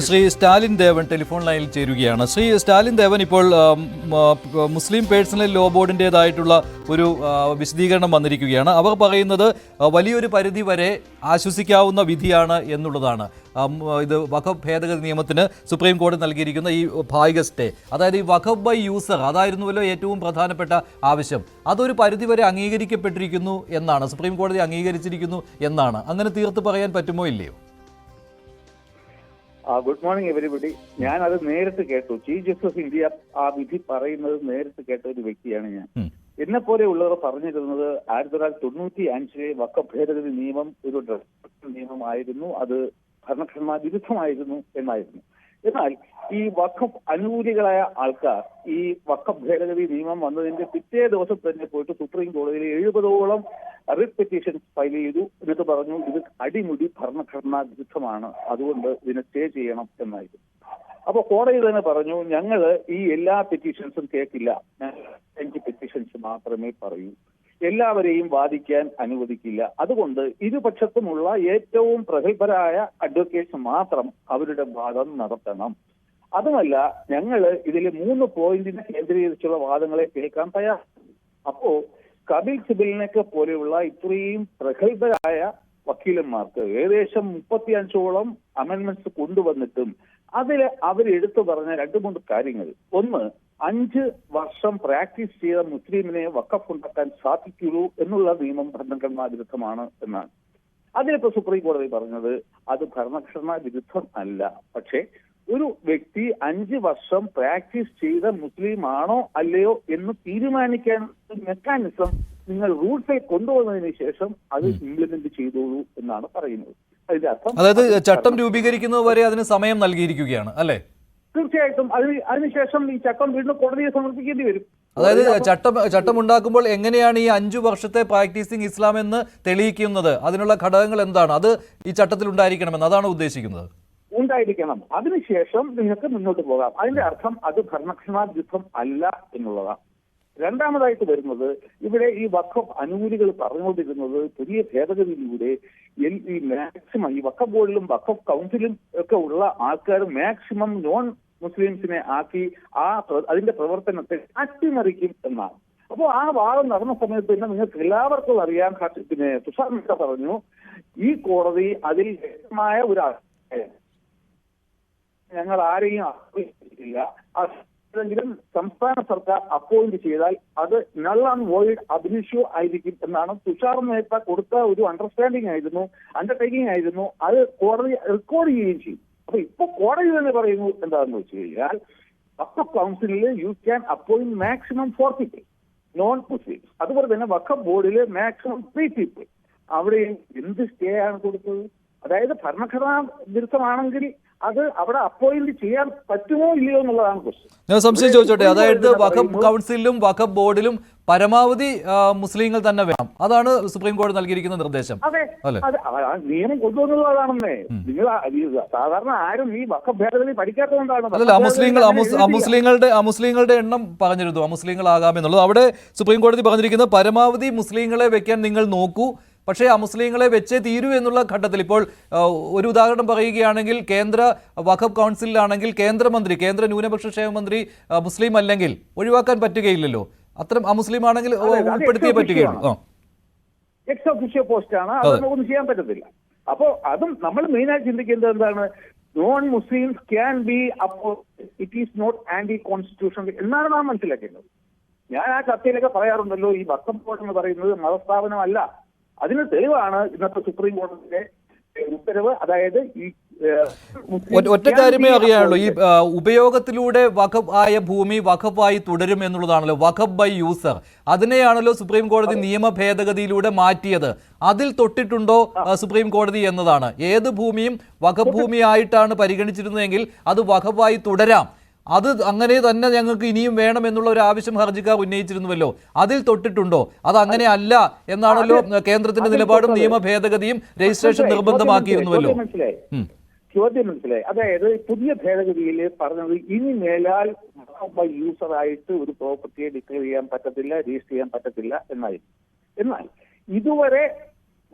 ശ്രീ സ്റ്റാലിൻ ദേവൻ telephone ലൈനിൽ ചേരുകയാണ്. ശ്രീ സ്റ്റാലിൻ ദേവൻ, ഇപ്പോൾ മുസ്ലിം പേഴ്സണൽ ലോ ബോർഡിൻ്റെതായിട്ടുള്ള ഒരു വിശദീകരണം വന്നിരിക്കുകയാണ്. അവർ പറയുന്നത് വലിയൊരു പരിധി വരെ ആശ്വസിക്കാവുന്ന വിധിയാണ് എന്നുള്ളതാണ്. ഇത് വഖഫ് ഭേദഗതി നിയമത്തിന് സുപ്രീം കോടതി നൽകിയിരിക്കുന്ന ഈ ഭാഗിക സ്റ്റേ, അതായത് ഈ വഖഫ് ബൈ യൂസർ, അതായിരുന്നുവല്ലോ ഏറ്റവും പ്രധാനപ്പെട്ട ആവശ്യം. അതൊരു പരിധി വരെ അംഗീകരിക്കപ്പെട്ടിരിക്കുന്നു എന്നാണ്, സുപ്രീം കോടതി അംഗീകരിച്ചിരിക്കുന്നു എന്നാണ്. അങ്ങനെ തീർത്ത് പറയാൻ പറ്റുമോ ഇല്ലയോ? Good morning everybody. ഞാൻ അത് നേരിട്ട് കേട്ടു. ചീഫ് ജസ്റ്റിസ് ഓഫ് ഇന്ത്യ ആ വിധി പറയുന്നത് നേരിട്ട് കേട്ട ഒരു വ്യക്തിയാണ് ഞാൻ. എന്നെ പോലെയുള്ളവർ പറഞ്ഞിരുന്നത് 1995 വഖഫ് ഭേദഗതി നിയമം ഒരു നിയമമായിരുന്നു, അത് ഭരണഘടനാ വിരുദ്ധമായിരുന്നു എന്നായിരുന്നു. എന്നാൽ ഈ വഖഫ് അനുകൂലികളായ ആൾക്കാർ ഈ വഖഫ് ഭേദഗതി നിയമം വന്നതിന്റെ പിറ്റേ ദിവസം തന്നെ പോയിട്ട് സുപ്രീം കോടതിയിൽ 70ഓളം റിട്ട് പെറ്റീഷൻസ് ഫയൽ ചെയ്തു. എന്നിട്ട് പറഞ്ഞു ഇത് അടിമുടി ഭരണഘടനാ വിരുദ്ധമാണ്, അതുകൊണ്ട് ഇതിനെ സ്റ്റേ ചെയ്യണം എന്നായിരുന്നു. അപ്പൊ കോടതി തന്നെ പറഞ്ഞു, ഞങ്ങൾ ഈ എല്ലാ പെറ്റീഷൻസും കേൾക്കില്ല, 5 പെറ്റീഷൻസ് മാത്രമേ പറയൂ, എല്ലാവരെയും വാദിക്കാൻ അനുവദിക്കില്ല. അതുകൊണ്ട് ഇരുപക്ഷത്തുമുള്ള ഏറ്റവും പ്രഗത്ഭരായ അഡ്വക്കേറ്റ്സ് മാത്രം അവരുടെ വാദം നടത്തണം. അതുമല്ല, ഞങ്ങൾ ഇതിൽ 3 പോയിന്റിനെ കേന്ദ്രീകരിച്ചുള്ള വാദങ്ങളെ കേൾക്കാൻ തയ്യാർ. അപ്പോ കപിൽ സിബലിനൊക്കെ പോലെയുള്ള ഇത്രയും പ്രഗത്ഭരായ വക്കീലന്മാർക്ക് ഏകദേശം 35ഓളം അമെന്റ്മെന്റ്സ് കൊണ്ടുവന്നിട്ടും അതിൽ അവരെടുത്തു പറഞ്ഞ 2-3 കാര്യങ്ങൾ. ഒന്ന്, 5 വർഷം പ്രാക്ടീസ് ചെയ്ത മുസ്ലിമിനെ വഖഫ് ഉണ്ടാക്കാൻ സാധിക്കുള്ളൂ എന്നുള്ള നിയമം ഭരണഘടനാ വിരുദ്ധമാണ് എന്നാണ്. അതിലിപ്പോ സുപ്രീം കോടതി പറഞ്ഞത് അത് ഭരണഘടനാ വിരുദ്ധം അല്ല, പക്ഷേ ഒരു വ്യക്തി 5 വർഷം പ്രാക്ടീസ് ചെയ്ത മുസ്ലിം ആണോ അല്ലയോ എന്ന് തീരുമാനിക്കാൻ മെക്കാനിസം നിങ്ങൾ റൂൾസിൽ കൊണ്ടുവന്നതിന് ശേഷം അത് ഇംപ്ലിമെന്റ് ചെയ്തോളൂ എന്നാണ് പറയുന്നത്. അതിന്റെ അർത്ഥം, അതായത് ചട്ടം രൂപീകരിക്കുന്നത് വരെ അതിന് സമയം നൽകിയിരിക്കുകയാണ് അല്ലേ? തീർച്ചയായിട്ടും അതിനുശേഷം ഈ ചട്ടം വീണ്ടും കോടതിയെ സമർപ്പിക്കേണ്ടി വരും. അതായത് ചട്ടം ഉണ്ടാക്കുമ്പോൾ എങ്ങനെയാണ് ഈ 5 വർഷത്തെ പ്രാക്ടീസിങ് ഇസ്ലാം എന്ന് തെളിയിക്കുന്നത്? അതിനുള്ള ഘടകങ്ങൾ എന്താണ്? അത് ഈ ചട്ടത്തിൽ ഉണ്ടായിരിക്കണമെന്ന് അതാണ് ഉദ്ദേശിക്കുന്നത്. ഉണ്ടായിരിക്കണം. അതിനുശേഷം നിങ്ങൾക്ക് മുന്നോട്ട് പോകാം. അതിന്റെ അർത്ഥം അത് ഭരണഘടനാ വിരുദ്ധം അല്ല എന്നുള്ളതാണ്. രണ്ടാമതായിട്ട് വരുന്നത്, ഇവിടെ ഈ വഖഫ് അനുകൂലികൾ പറഞ്ഞുകൊണ്ടിരുന്നത് പുതിയ ഭേദഗതിയിലൂടെ ഈ മാക്സിമം ഈ വഖഫ് ബോർഡിലും വഖഫ് കൗൺസിലും ഒക്കെ ഉള്ള ആൾക്കാർ മാക്സിമം നോൺ മുസ്ലിംസിനെ ആക്കി അതിന്റെ പ്രവർത്തനത്തെ അട്ടിമറിക്കും എന്നാണ്. അപ്പോൾ ആ വാദം നടന്ന സമയത്ത് തന്നെ നിങ്ങൾക്ക് എല്ലാവർക്കും അറിയാം, തുഷാർ മേത്ത പറഞ്ഞു ഈ കോടതി അതിൽ വ്യക്തമായ ഒരു ഞങ്ങൾ ആരെയും ആശ്രയിച്ചിട്ടില്ല, ഏതെങ്കിലും സംസ്ഥാന സർക്കാർ അപ്പോയിന്റ് ചെയ്താൽ അത് നൾ ആൻഡ് വോയിഡ് അബിനിഷ്യോ ആയിരിക്കും എന്നാണ് തുഷാർ മേത്ത കൊടുത്ത ഒരു അണ്ടർടേക്കിംഗ് ആയിരുന്നു. അത് കോടതി റെക്കോർഡ് ചെയ്യുകയും ചെയ്യും. അപ്പൊ ഇപ്പൊ കോടതി തന്നെ പറയുന്നു എന്താണെന്ന് വെച്ച് കഴിഞ്ഞാൽ വഖഫ് കൗൺസിലിൽ you can appoint maximum 4 people non Muslims. അതുപോലെ തന്നെ വഖഫ് ബോർഡിൽ മാക്സിമം 3 people. അവിടെ എന്ത് സ്റ്റേ ആണ് കൊടുത്തത്? അതായത് ഭരണഘടനാ വിരുദ്ധമാണെങ്കിൽ അത് അവിടെ അപ്പോയിന്റ് ചെയ്യാൻ പറ്റുമോ ഇല്ലയോ എന്നുള്ളതാണ് ക്വസ്റ്റ്യൻ. ഞാൻ സംശയം ചോദിച്ചോട്ടെ, അതായത് വഖഫ് കൗൺസിലും വഖഫ് ബോർഡിലും പരമാവധി മുസ്ലിങ്ങൾ തന്നെ വേണം, അതാണ് സുപ്രീം കോടതി നൽകിയിരിക്കുന്ന നിർദ്ദേശം. അതെ, നിയമം കൊണ്ടുവന്നത് അതാണെന്നേ. നിങ്ങൾ സാധാരണ ആരും ഈ വഖഫ് ഭേദഗതി പഠിക്കാത്തതുകൊണ്ടാണ്. അല്ലല്ല, മുസ്ലിങ്ങളുടെ എണ്ണം പറഞ്ഞിരുന്നു, അമുസ്ലിങ്ങളാകാമെന്നുള്ളത്. അവിടെ സുപ്രീം കോടതി പറഞ്ഞിരിക്കുന്നത് പരമാവധി മുസ്ലിങ്ങളെ വെക്കാൻ നിങ്ങൾ നോക്കൂ, പക്ഷേ അമുസ്ലിങ്ങളെ വെച്ചേ തീരൂ എന്നുള്ള ഘട്ടത്തിൽ. ഇപ്പോൾ ഒരു ഉദാഹരണം പറയുകയാണെങ്കിൽ, കേന്ദ്ര വഖഫ് കൗൺസിലാണെങ്കിൽ കേന്ദ്രമന്ത്രി, കേന്ദ്ര ന്യൂനപക്ഷ ക്ഷേമ മന്ത്രി മുസ്ലിം അല്ലെങ്കിൽ ഒഴിവാക്കാൻ പറ്റുകയില്ലല്ലോ. അത്തരം അമുസ്ലിം ആണെങ്കിൽ ഉൾപ്പെടുത്തിയേ പറ്റുകയുള്ളൂ. എക്സ് ഒഫീഷ്യോ പോസ്റ്റ് ആണ്, അതൊന്നും ഒന്നും ചെയ്യാൻ പറ്റത്തില്ല. അപ്പോ അതും നമ്മൾ മെയിനായി ചിന്തിക്കേണ്ടത് എന്താണ്? Non Muslims can be it is not anti constitution എന്നാണ് നാം മനസ്സിലാക്കേണ്ടത്. ഞാൻ ആ ചർച്ചയിലൊക്കെ പറയാറുണ്ടല്ലോ, ഈ വഖഫ് ബോർഡ് എന്ന് പറയുന്നത് മതസ്ഥാപനമല്ല. അതിന് തെളിവാണ് ഇന്നത്തെ സുപ്രീം കോടതിയുടെ ഉത്തരവ്. അതായത് ഈ ഒറ്റ കാര്യമേ അറിയാനുള്ളൂ, ഈ ഉപയോഗത്തിലൂടെ വഖഫ് ആയ ഭൂമി വഖഫായി തുടരും എന്നുള്ളതാണല്ലോ, വഖഫ് ബൈ യൂസർ. അതിനെയാണല്ലോ സുപ്രീം കോടതി നിയമ ഭേദഗതിയിലൂടെ മാറ്റിയത്. അതിൽ തൊട്ടിട്ടുണ്ടോ സുപ്രീം കോടതി എന്നതാണ്. ഏത് ഭൂമിയും വഖഫ് ഭൂമിയായിട്ടാണ് പരിഗണിച്ചിരുന്നതെങ്കിൽ അത് വഖഫായി തുടരാം, അത് അങ്ങനെ തന്നെ ഞങ്ങൾക്ക് ഇനിയും വേണം എന്നുള്ള ഒരു ആവശ്യം ഹർജിക്കാർ ഉന്നയിച്ചിരുന്നുവല്ലോ. അതിൽ തൊട്ടിട്ടുണ്ടോ? അത് അങ്ങനെ അല്ല എന്നാണല്ലോ കേന്ദ്രത്തിന്റെ നിലപാടും നിയമ ഭേദഗതിയും രജിസ്ട്രേഷൻ നിർബന്ധമാക്കിയിരുന്നുവല്ലോ. ചോദ്യം മനസ്സിലായി. അതായത് പുതിയ ഭേദഗതിയിൽ പറഞ്ഞത് ഇനി മേലാൽ ബൈ യൂസറായിട്ട് ഒരു പ്രോപ്പർട്ടിയെ ഡിക്ലെയർ ചെയ്യാൻ പറ്റത്തില്ല, രജിസ്റ്റർ ചെയ്യാൻ പറ്റത്തില്ല എന്നായിരുന്നു. എന്നാൽ ഇതുവരെ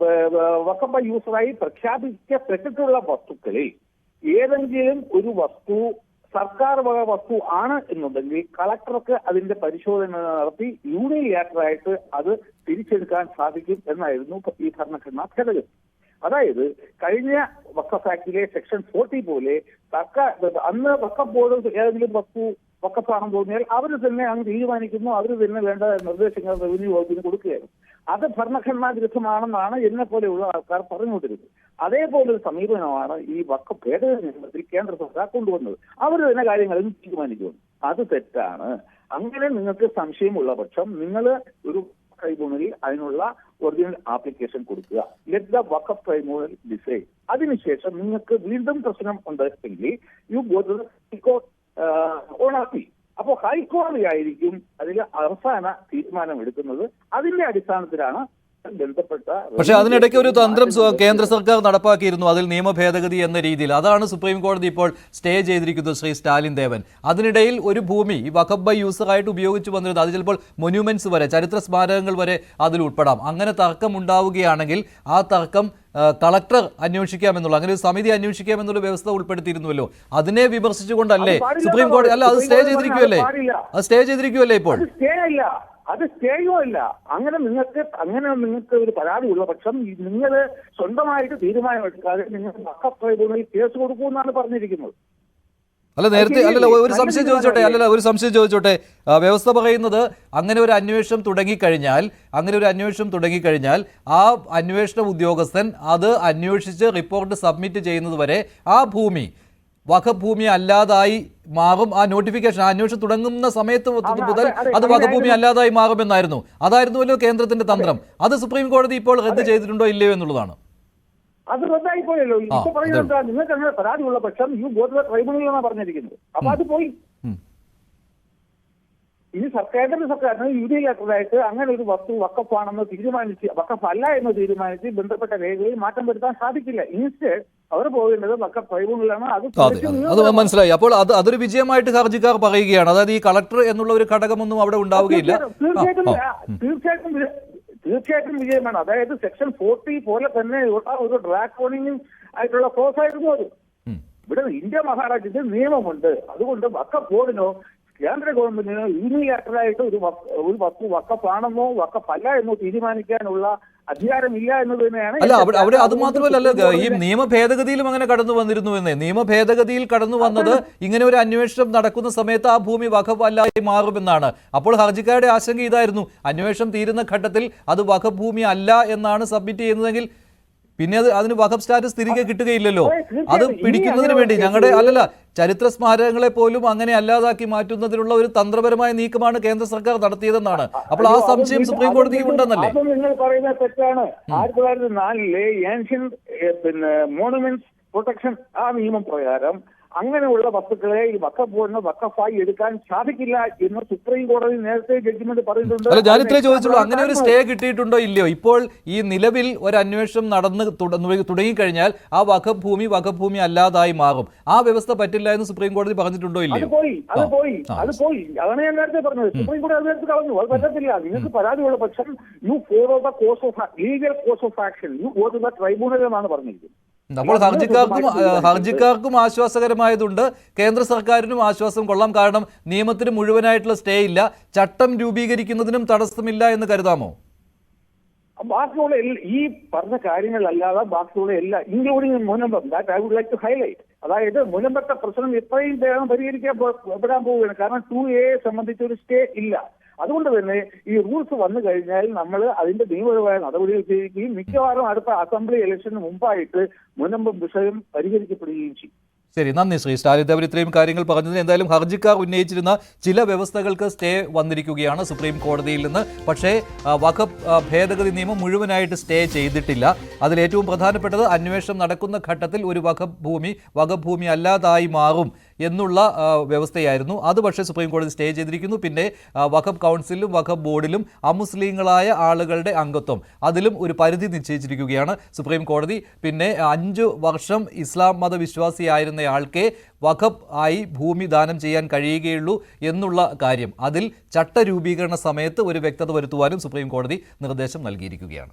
വഖഫ് ബൈ യൂസറായി പ്രഖ്യാപിക്കപ്പെട്ടിട്ടുള്ള വസ്തുക്കളിൽ ഏതെങ്കിലും ഒരു വസ്തു സർക്കാർ വക വസ്തു ആണ് എന്നുണ്ടെങ്കിൽ കളക്ടർക്ക് അതിന്റെ പരിശോധന നടത്തി യൂണിലാറ്ററായിട്ട് അത് തിരിച്ചെടുക്കാൻ സാധിക്കും എന്നായിരുന്നു ഈ ഭരണഘടനാ ഭേദഗതി. അതായത് കഴിഞ്ഞ വഖഫ് ആക്ടിലെ സെക്ഷൻ 40 പോലെ സർക്കാർ അന്ന് വഖഫ് ബോർഡ് ഏതെങ്കിലും വസ്തു വഖഫാണെന്ന് തോന്നിയാൽ അവർ തന്നെ അങ്ങ് തീരുമാനിക്കുന്നു, അവർ തന്നെ വേണ്ട നിർദ്ദേശങ്ങൾ റവന്യൂ വകുപ്പിന് കൊടുക്കുകയായിരുന്നു. അത് ഭരണഘടനാ വിരുദ്ധമാണെന്നാണ് എന്നെ പോലെയുള്ള ആൾക്കാർ പറഞ്ഞുകൊണ്ടിരുന്നത്. അതേപോലെ ഒരു സമീപനമാണ് ഈ വഖഫ് ഭേദഗതി നിയമത്തിൽ കേന്ദ്ര സർക്കാർ കൊണ്ടുവന്നത്. അവർ തന്നെ കാര്യങ്ങളിൽ തീരുമാനിക്കുന്നു. അത് തെറ്റാണ്. അങ്ങനെ നിങ്ങൾക്ക് സംശയമുള്ള പക്ഷം നിങ്ങൾ ഒരു ട്രൈബ്യൂണലിൽ അതിനുള്ള ഒറിജിനൽ ആപ്ലിക്കേഷൻ കൊടുക്കുക. Let the Waqf tribunal decide. അതിനുശേഷം നിങ്ങൾക്ക് വീണ്ടും പ്രശ്നം ഉണ്ടെങ്കിൽ you go to the high court on appeal. അപ്പോൾ ഹൈക്കോടതി ആയിരിക്കും അതിൽ അവസാന തീരുമാനം എടുക്കുന്നത്. അതിന്റെ അടിസ്ഥാനത്തിലാണ് ബന്ധപ്പെട്ട. പക്ഷേ അതിനിടയ്ക്ക് ഒരു തന്ത്രം കേന്ദ്ര സർക്കാർ നടപ്പാക്കിയിരുന്നു, അതിൽ നിയമ ഭേദഗതി എന്ന രീതിയിൽ. അതാണ് സുപ്രീം കോടതി ഇപ്പോൾ സ്റ്റേ ചെയ്തിരിക്കുന്നത്, ശ്രീ സ്റ്റാലിൻ ദേവൻ. അതിനിടയിൽ ഒരു ഭൂമി ഈ വഖഫ് ബൈ യൂസറായിട്ട് ഉപയോഗിച്ചു വന്നിരുന്നത്, അത് ചിലപ്പോൾ മൊന്യൂമെന്റ്സ് വരെ, ചരിത്ര സ്മാരകങ്ങൾ വരെ അതിൽ ഉൾപ്പെടാം. അങ്ങനെ തർക്കം ഉണ്ടാവുകയാണെങ്കിൽ ആ തർക്കം കളക്ടർ അന്വേഷിക്കാമെന്നുള്ള, അങ്ങനെ ഒരു സമിതി അന്വേഷിക്കാമെന്നുള്ള വ്യവസ്ഥ ഉൾപ്പെടുത്തിയിരുന്നുവല്ലോ. അതിനെ വിമർശിച്ചുകൊണ്ടല്ലേ സുപ്രീം കോടതി? അല്ല, അത് സ്റ്റേ ചെയ്തിരിക്കുമല്ലേ? അത് സ്റ്റേ ചെയ്തിരിക്കുമല്ലേ ഇപ്പോൾ? അത് സ്റ്റേയോ അല്ല. അങ്ങനെ നിങ്ങൾക്ക് ഒരു പരാതി ഉള്ള പക്ഷം നിങ്ങൾ സ്വന്തമായിട്ട് തീരുമാനമെടുക്കാതെ നിങ്ങൾ വഖഫ് ട്രൈബ്യൂണലിൽ കേസ് കൊടുക്കുമെന്നാണ് പറഞ്ഞിരിക്കുന്നത്. അല്ല, നേരത്തെ അല്ലല്ല, ഒരു സംശയം ചോദിച്ചോട്ടെ. വ്യവസ്ഥ പറയുന്നത് അങ്ങനെ ഒരു അന്വേഷണം തുടങ്ങിക്കഴിഞ്ഞാൽ ആ അന്വേഷണ ഉദ്യോഗസ്ഥൻ അത് അന്വേഷിച്ച് റിപ്പോർട്ട് സബ്മിറ്റ് ചെയ്യുന്നത് വരെ ആ ഭൂമി വഖഫ് ഭൂമി അല്ലാതായി മാറും. ആ നോട്ടിഫിക്കേഷൻ, അന്വേഷണം തുടങ്ങുന്ന സമയത്ത് മുതൽ അത് വഖഫ് ഭൂമി അല്ലാതായി മാറുമെന്നായിരുന്നു. അതായിരുന്നുവല്ലോ കേന്ദ്രത്തിന്റെ തന്ത്രം. അത് സുപ്രീം കോടതി ഇപ്പോൾ റദ്ദ് ചെയ്തിട്ടുണ്ടോ ഇല്ലയോ എന്നുള്ളതാണ്. അത് റദ്ദായി പോയല്ലോ. ഇപ്പൊ പറയുന്നത് നിങ്ങൾക്ക് അങ്ങനെ പരാതിയുള്ള പക്ഷം you go to the tribunal എന്നാണ് പറഞ്ഞിരിക്കുന്നത്. അപ്പൊ അത് പോയി. ഇനി സർക്കാരിന് യൂണിലാറ്ററായിട്ട് അങ്ങനെ ഒരു വസ്തു വഖഫാണെന്ന് തീരുമാനിച്ച്, വഖഫ് അല്ല എന്ന് തീരുമാനിച്ച് ബന്ധപ്പെട്ട രേഖയിൽ മാറ്റം വരുത്താൻ സാധിക്കില്ല. ഇൻസ്റ്റെഡ് അവർ പോകേണ്ടത് വഖഫ് ട്രൈബ്യൂണലാണ്. അത് മനസ്സിലായി. അപ്പോൾ അതൊരു വിജയമായിട്ട് ഹർജിക്കാർ പറയുകയാണ്. അതായത് ഈ കളക്ടർ എന്നുള്ള ഒരു ഘടകമൊന്നും അവിടെ ഉണ്ടാവുകയില്ല. തീർച്ചയായിട്ടും വിജയമാണ്. അതായത് സെക്ഷൻ 40 പോലെ തന്നെ ഒരു ഡ്രാക്കോണിങ് ആയിട്ടുള്ള ക്ലോസ് ആയിരുന്നു അത്. ഇവിടെ ഇന്ത്യ മഹാരാജ്യത്തിൽ നിയമമുണ്ട്. അതുകൊണ്ട് വഖഫ് ബോർഡിനോ കേന്ദ്ര ഗവൺമെന്റിനോ യൂണിലാറ്ററായിട്ട് ഒരു വസ്തു വഖഫാണെന്നോ വഖഫല്ല എന്നോ തീരുമാനിക്കാനുള്ള അധികാരമില്ല എന്നത് തന്നെയാണ്. അല്ല, അവിടെ അത് മാത്രമല്ല, ഈ നിയമ ഭേദഗതിയിലും അങ്ങനെ കടന്നു വന്നിരുന്നു എന്നേ. നിയമ ഭേദഗതിയിൽ കടന്നു വന്നത് ഇങ്ങനെ ഒരു അന്വേഷണം നടക്കുന്ന സമയത്ത് ആ ഭൂമി വഖഫ് അല്ലാതെ മാറുമെന്നാണ്. അപ്പോൾ ഹർജിക്കാരുടെ ആശങ്ക ഇതായിരുന്നു, അന്വേഷണം തീരുന്ന ഘട്ടത്തിൽ അത് വഖഫ് ഭൂമി അല്ല എന്നാണ് സബ്മിറ്റ് ചെയ്യുന്നതെങ്കിൽ പിന്നെ അതിന് വഖഫ് സ്റ്റാറ്റസ് തിരികെ കിട്ടുകയില്ലല്ലോ. അത് പിടിക്കുന്നതിന് വേണ്ടി ചരിത്ര സ്മാരകങ്ങളെ പോലും അങ്ങനെ അല്ലാതാക്കി മാറ്റുന്നതിനുള്ള ഒരു തന്ത്രപരമായ നീക്കമാണ് കേന്ദ്ര സർക്കാർ നടത്തിയതെന്നാണ്. അപ്പോൾ ആ സംശയം സുപ്രീം കോടതിക്ക് ഉണ്ടെന്നല്ലേ? നിങ്ങൾ പറയുന്നത് തെറ്റാണ്. 1904 ഏൻഷ്യൻ മോണുമെന്റ്സ് പ്രൊട്ടക്ഷൻ ആ നിയമം പ്രകാരം അങ്ങനെയുള്ള വസ്തുക്കളെ ഈ വഖഫ് ബോർഡിന് വഖഫായി എടുക്കാൻ സാധിക്കില്ല എന്ന് സുപ്രീം കോടതി നേരത്തെ ജഡ്ജ്മെന്റ് പറഞ്ഞിട്ടുണ്ട്. അല്ല, ഞാനിത്രേ ചോദിച്ചുള്ളൂ, അങ്ങനെ ഒരു സ്റ്റേ കിട്ടിയിട്ടുണ്ടോ ഇല്ലയോ? ഇപ്പോൾ ഈ നിലവിൽ ഒരു അന്വേഷണം തുടങ്ങിക്കഴിഞ്ഞാൽ ആ വഖഫ് ഭൂമി അല്ലാതായി മാറും. ആ വ്യവസ്ഥ പറ്റില്ല എന്ന് സുപ്രീം കോടതി പറഞ്ഞിട്ടുണ്ടോ ഇല്ലയോ? അത് പോയി. അതാണ് ഞാൻ നേരത്തെ പറഞ്ഞത്. സുപ്രീം കോടതി അത് നേരത്തെ കളഞ്ഞു. അത് പറ്റത്തില്ല. നിങ്ങൾക്ക് പരാതിയുള്ള പക്ഷം you follow the course of legal course of action, you go to the tribunal എന്നാണ് പറഞ്ഞിരിക്കുന്നത്. അപ്പോൾ ഹർജിക്കാർക്കും ആശ്വാസകരമായതുണ്ട്, കേന്ദ്ര സർക്കാരിനും ആശ്വാസം കൊള്ളാം. കാരണം നിയമത്തിന് മുഴുവനായിട്ടുള്ള സ്റ്റേ ഇല്ല, ചട്ടം രൂപീകരിക്കുന്നതിനും തടസ്സമില്ല എന്ന് കരുതാമോ? ബാക്കിയുള്ള ഈ പറഞ്ഞ കാര്യങ്ങളല്ലാതെ ബാക്കിയുള്ള എല്ലാ including Munambam, that I would like to highlight. അതായത് മുനമ്പത്തെ പ്രശ്നം എത്രയും വേഗം പരിഹരിക്കപ്പെടാൻ പോവുകയാണ്. കാരണം 2A സംബന്ധിച്ചൊരു സ്റ്റേ ഇല്ല. അതുകൊണ്ട് തന്നെ ഈ റൂൾസ് വന്നു കഴിഞ്ഞാൽ നമ്മൾ അതിന്റെ നിയമപരമായ നടപടികൾ ചെയ്യുകയും മിക്കവാറും അടുത്ത അസംബ്ലി ഇലക്ഷന് മുമ്പായിട്ട് മുനമ്പം വിഷയം പരിഹരിക്കപ്പെടുകയും ചെയ്യും. ശരി, നന്ദി ശ്രീ സ്റ്റാലിൻ ദേവൻ ഇത്രയും കാര്യങ്ങൾ പറഞ്ഞതിന്. എന്തായാലും ഹർജിക്കാർ ഉന്നയിച്ചിരുന്ന ചില വ്യവസ്ഥകൾക്ക് സ്റ്റേ വന്നിരിക്കുകയാണ് സുപ്രീം കോടതിയിൽ നിന്ന്. പക്ഷേ വഖഫ് ഭേദഗതി നിയമം മുഴുവനായിട്ട് സ്റ്റേ ചെയ്തിട്ടില്ല. അതിലേറ്റവും പ്രധാനപ്പെട്ടത് അന്വേഷണം നടക്കുന്ന ഘട്ടത്തിൽ ഒരു വഖഫ് ഭൂമി അല്ലാതായി മാറും എന്നുള്ള വ്യവസ്ഥയായിരുന്നു. അത് പക്ഷേ സുപ്രീം കോടതി സ്റ്റേ ചെയ്തിരിക്കുന്നു. പിന്നെ വഖഫ് കൗൺസിലും വഖഫ് ബോർഡിലും അമുസ്ലിങ്ങളായ ആളുകളുടെ അംഗത്വം, അതിലും ഒരു പരിധി നിശ്ചയിച്ചിരിക്കുകയാണ് സുപ്രീം കോടതി. പിന്നെ 5 വർഷം ഇസ്ലാം മതവിശ്വാസിയായിരുന്ന ആൾക്കേ വഖഫ് ആയി ഭൂമി ദാനം ചെയ്യാൻ കഴിയുകയുള്ളൂ എന്നുള്ള കാര്യം, അതിൽ ചട്ടരൂപീകരണ സമയത്ത് ഒരു വ്യക്തത വരുത്തുവാനും സുപ്രീം കോടതി നിർദ്ദേശം നൽകിയിരിക്കുകയാണ്.